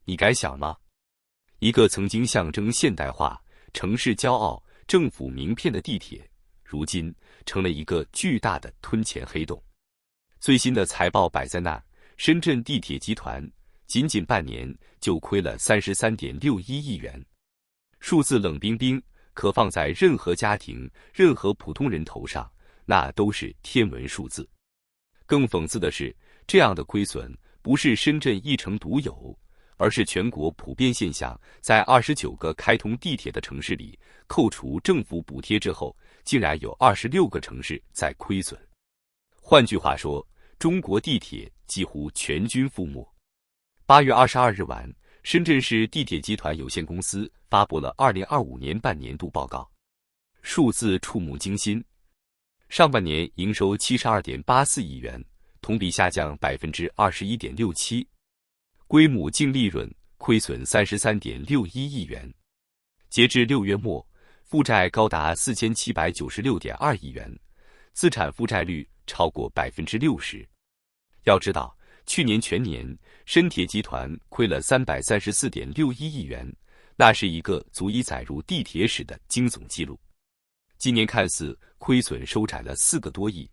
你敢想吗？一个曾经象征现代化、城市骄傲、政府名片的地铁，如今成了一个巨大的吞钱黑洞。最新的财报摆在那儿，深圳地铁集团仅仅半年就亏了33.61亿元，数字冷冰冰，可放在任何家庭、任何普通人头上，那都是天文数字。更讽刺的是，这样的亏损不是深圳一城独有，而是全国普遍现象。在29个开通地铁的城市里，扣除政府补贴之后，竟然有26个城市在亏损。换句话说，中国地铁几乎全军覆没。8月22日晚，深圳市地铁集团有限公司发布了2025年半年度报告，数字触目惊心。上半年营收72.84亿元，同比下降21.67%，规模净利润亏损33.61亿元。截至6月末，负债高达4796.2亿元，资产负债率超过60%。要知道，去年全年深铁集团亏了334.61亿元，那是一个足以载入地铁史的惊悚记录。今年看似亏损收窄了4个多亿，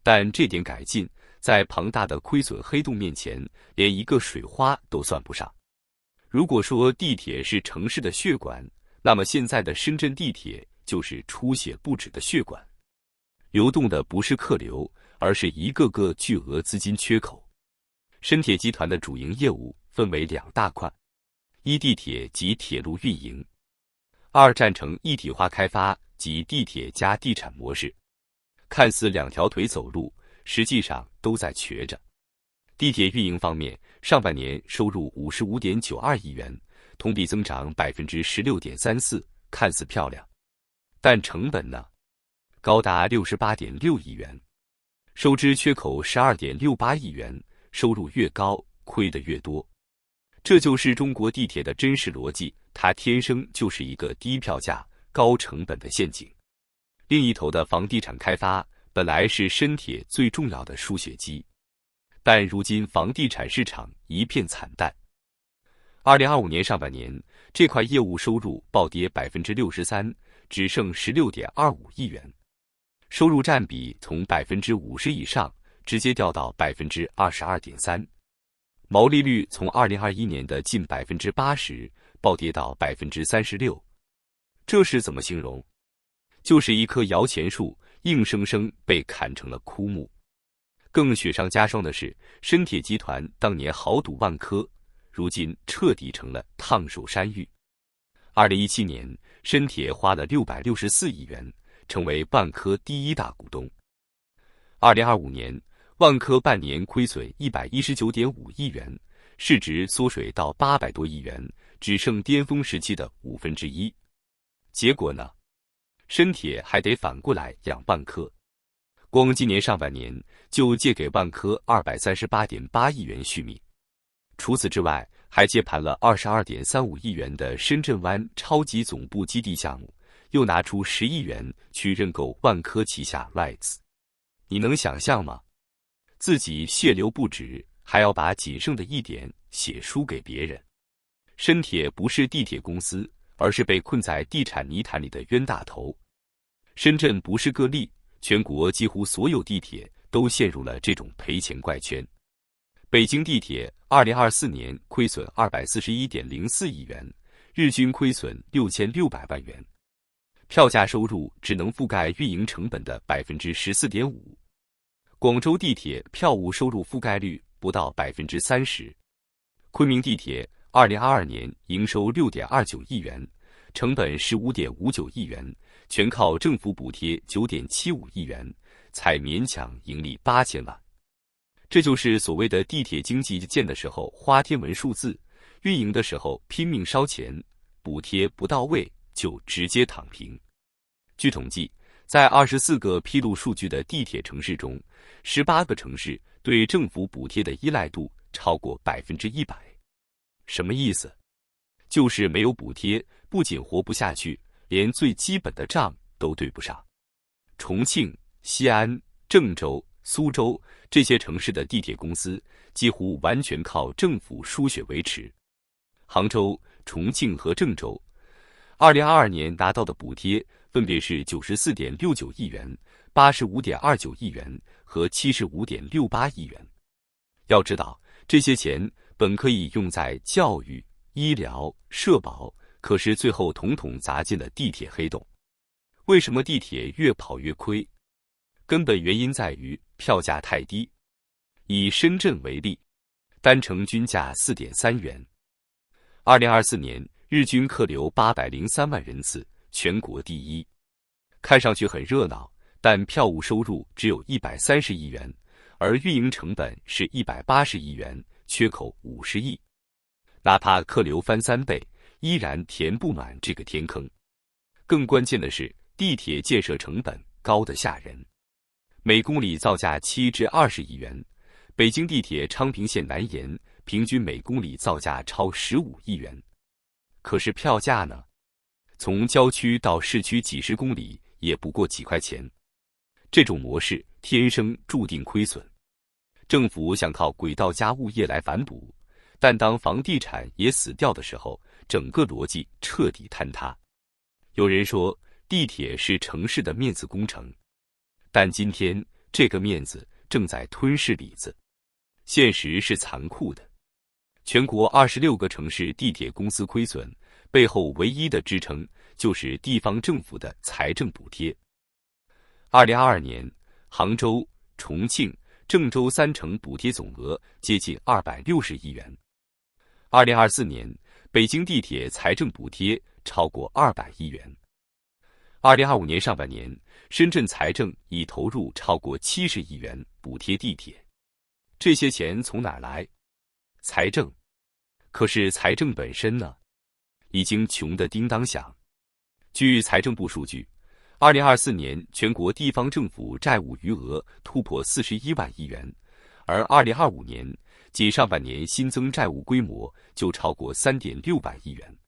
但这点改进在庞大的亏损黑洞面前，连一个水花都算不上。如果说地铁是城市的血管，那么现在的深圳地铁就是出血不止的血管，流动的不是客流，而是一个个巨额资金缺口。深铁集团的主营业务分为2大块：一、地铁及铁路运营；二、站成一体化开发及地铁加地产模式。看似2条腿走路，实际上都在瘸着。地铁运营方面，上半年收入55.92亿元，同比增长16.34%，看似漂亮，但成本呢？高达68.6亿元，收支缺口12.68亿元，收入越高，亏得越多。这就是中国地铁的真实逻辑，它天生就是一个低票价、高成本的陷阱。另一头的房地产开发本来是深铁最重要的输血机，但如今房地产市场一片惨淡。2025年上半年，这块业务收入暴跌63%，只剩16.25亿元，收入占比从50%以上直接掉到22.3%，毛利率从2021年的近80%暴跌到36%。这是怎么形容？就是一棵摇钱树硬生生被砍成了枯木。更雪上加霜的是，深铁集团当年豪赌万科，如今彻底成了烫手山芋。2017年，深铁花了664亿元，成为万科第1大股东。2025年，万科半年亏损119.5亿元，市值缩水到800多亿元，只剩巅峰时期的1/5。结果呢？深铁还得反过来养万科，光今年上半年就借给万科238.8亿元续命。除此之外，还接盘了22.35亿元的深圳湾超级总部基地项目，又拿出10亿元去认购万科旗下 rights。你能想象吗？自己血流不止，还要把仅剩的一点血输给别人。深铁不是地铁公司，而是被困在地产泥潭里的冤大头。深圳不是个例，全国几乎所有地铁都陷入了这种赔钱怪圈。北京地铁2024年亏损241.04亿元，日均亏损6600万元，票价收入只能覆盖运营成本的14.5%。广州地铁票务收入覆盖率不到30%。昆明地铁2022年营收6.29亿元，成本15.59亿元，全靠政府补贴9.75亿元，才勉强盈利8000万。这就是所谓的地铁经济建的时候花天文数字，运营的时候拼命烧钱，补贴不到位就直接躺平。据统计，在24个披露数据的地铁城市中，18个城市对政府补贴的依赖度超过100%。什么意思？就是没有补贴，不仅活不下去，连最基本的账都对不上。重庆、西安、郑州、苏州这些城市的地铁公司几乎完全靠政府输血维持。杭州、重庆和郑州，2022年拿到的补贴分别是94.69亿元、85.29亿元和75.68亿元。要知道，这些钱本可以用在教育、医疗、社保，可是最后统统砸进了地铁黑洞。为什么地铁越跑越亏？根本原因在于票价太低。以深圳为例，单程均价4.3元，2024年日均客流803万人次，全国第一。看上去很热闹，但票务收入只有130亿元，而运营成本是180亿元，缺口50亿。哪怕客流翻3倍，依然填不满这个天坑。更关键的是，地铁建设成本高得吓人，每公里造价7至20亿元。北京地铁昌平线南延，平均每公里造价超15亿元。可是票价呢？从郊区到市区几十公里也不过几块钱。这种模式天生注定亏损。政府想靠轨道加物业来反哺，但当房地产也死掉的时候，整个逻辑彻底坍塌。有人说地铁是城市的面子工程，但今天这个面子正在吞噬里子。现实是残酷的，全国26个城市地铁公司亏损，背后唯一的支撑就是地方政府的财政补贴。2022年，杭州、重庆、郑州3城补贴总额接近260亿元。2024年，北京地铁财政补贴超过200亿元。2025年上半年，深圳财政已投入超过70亿元补贴地铁。这些钱从哪儿来？财政。可是财政本身呢？已经穷得叮当响。据财政部数据，2024年全国地方政府债务余额突破41万亿元，而2025年仅上半年新增债务规模就超过3.6万亿元。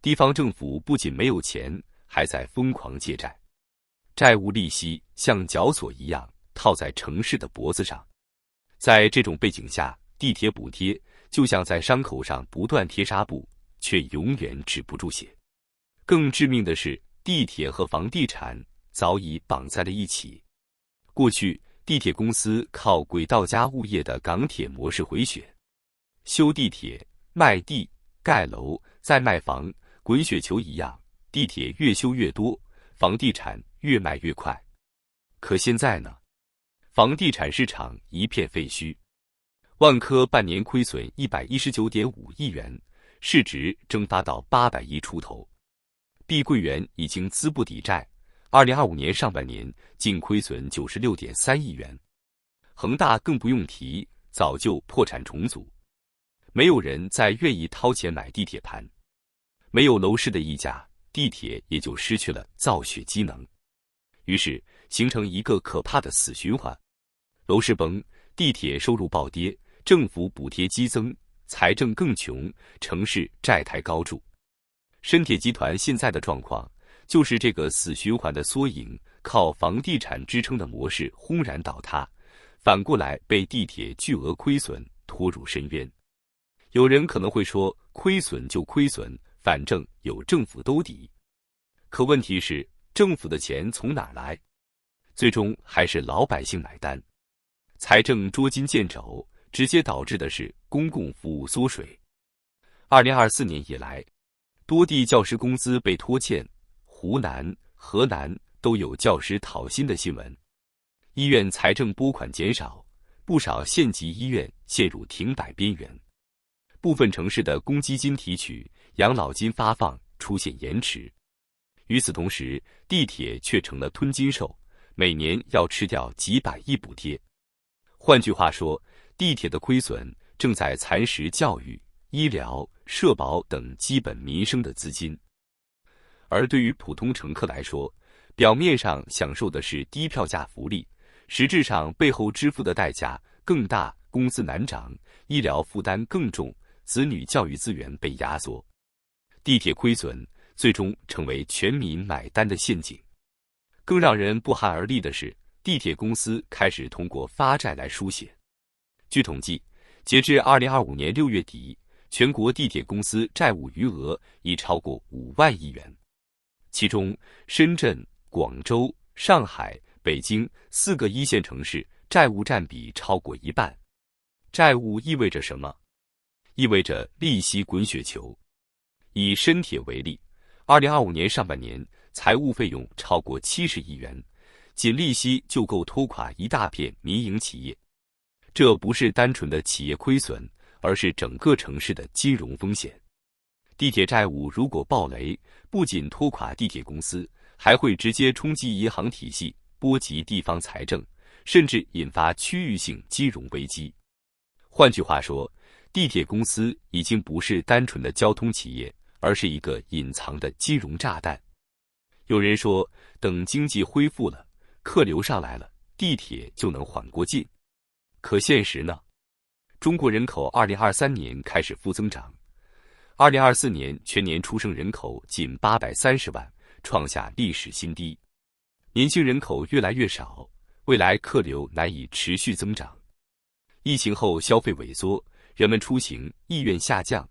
地方政府不仅没有钱，还在疯狂借债，债务利息像绞索一样套在城市的脖子上。在这种背景下，地铁补贴就像在伤口上不断贴纱布，却永远止不住血。更致命的是，地铁和房地产早已绑在了一起。过去，地铁公司靠轨道加物业的港铁模式回血，修地铁、卖地、盖楼、再卖房，滚雪球一样，地铁越修越多，房地产越卖越快。可现在呢？房地产市场一片废墟，万科半年亏损119.5亿元，市值蒸发到800亿出头。碧桂园已经资不抵债，2025年上半年净亏损96.3亿元。恒大更不用提，早就破产重组。没有人再愿意掏钱买地铁盘，没有楼市的溢价，地铁也就失去了造血机能。于是形成一个可怕的死循环，楼市崩，地铁收入暴跌，政府补贴激增，财政更穷，城市债台高筑。深铁集团现在的状况，就是这个死循环的缩影，靠房地产支撑的模式轰然倒塌，反过来被地铁巨额亏损拖入深渊。有人可能会说，亏损就亏损，反正有政府兜底。可问题是，政府的钱从哪来？最终还是老百姓买单。财政捉襟见肘，直接导致的是公共服务缩水。2024年以来，多地教师工资被拖欠，湖南、河南都有教师讨薪的新闻。医院财政拨款减少，不少县级医院陷入停摆边缘。部分城市的公积金提取、养老金发放出现延迟。与此同时，地铁却成了吞金兽，每年要吃掉几百亿补贴。换句话说，地铁的亏损正在蚕食教育、医疗、社保等基本民生的资金。而对于普通乘客来说，表面上享受的是低票价福利，实质上背后支付的代价更大，工资难涨，医疗负担更重，子女教育资源被压缩。地铁亏损最终成为全民买单的陷阱。更让人不寒而栗的是，地铁公司开始通过发债来输血。据统计，截至2025年6月底，全国地铁公司债务余额已超过5万亿元，其中深圳、广州、上海、北京4个一线城市债务占比超过一半。债务意味着什么？意味着利息滚雪球。以深铁为例，2025年上半年财务费用超过70亿元，仅利息就够拖垮一大片民营企业。这不是单纯的企业亏损，而是整个城市的金融风险。地铁债务如果爆雷，不仅拖垮地铁公司，还会直接冲击银行体系，波及地方财政，甚至引发区域性金融危机。换句话说，地铁公司已经不是单纯的交通企业，而是一个隐藏的金融炸弹。有人说，等经济恢复了，客流上来了，地铁就能缓过劲。可现实呢？中国人口2023年开始负增长，2024年全年出生人口仅830万，创下历史新低。年轻人口越来越少，未来客流难以持续增长。疫情后消费萎缩，人们出行意愿下降。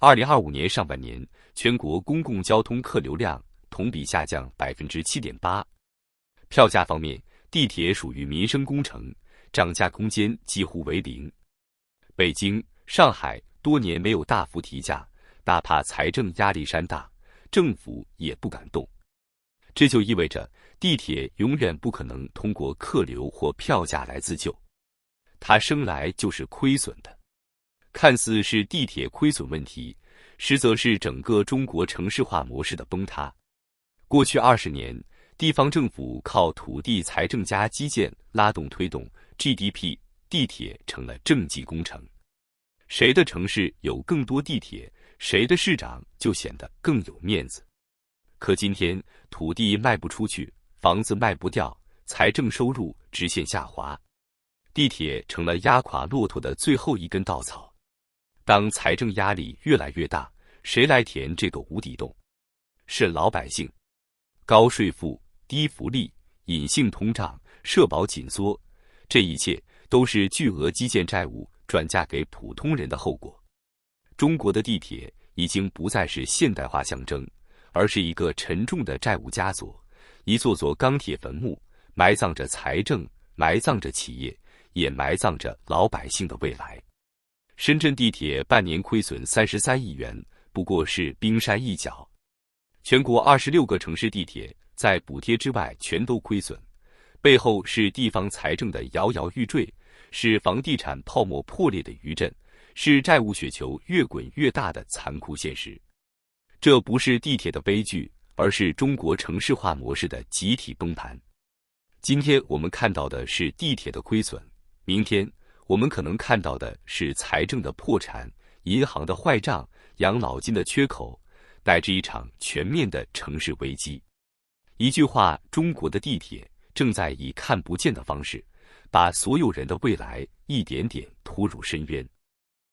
2025年上半年，全国公共交通客流量同比下降 7.8%。票价方面，地铁属于民生工程，涨价空间几乎为零。北京、上海多年没有大幅提价，哪怕财政压力山大，政府也不敢动。这就意味着地铁永远不可能通过客流或票价来自救，它生来就是亏损的。看似是地铁亏损问题，实则是整个中国城市化模式的崩塌。过去20年，地方政府靠土地财政加基建拉动推动 GDP， 地铁成了政绩工程。谁的城市有更多地铁，谁的市长就显得更有面子。可今天土地卖不出去，房子卖不掉，财政收入直线下滑，地铁成了压垮骆驼的最后一根稻草。当财政压力越来越大，谁来填这个无底洞？是老百姓。高税负、低福利、隐性通胀、社保紧缩，这一切都是巨额基建债务转嫁给普通人的后果。中国的地铁已经不再是现代化象征，而是一个沉重的债务枷锁，一座座钢铁坟墓，埋葬着财政，埋葬着企业，也埋葬着老百姓的未来。深圳地铁半年亏损33亿元，不过是冰山一角。全国26个城市地铁在补贴之外全都亏损，背后是地方财政的摇摇欲坠，是房地产泡沫破裂的余震，是债务雪球越滚越大的残酷现实。这不是地铁的悲剧，而是中国城市化模式的集体崩盘。今天我们看到的是地铁的亏损，明天我们可能看到的是财政的破产、银行的坏账、养老金的缺口，乃至一场全面的城市危机。一句话，中国的地铁正在以看不见的方式，把所有人的未来一点点拖入深渊。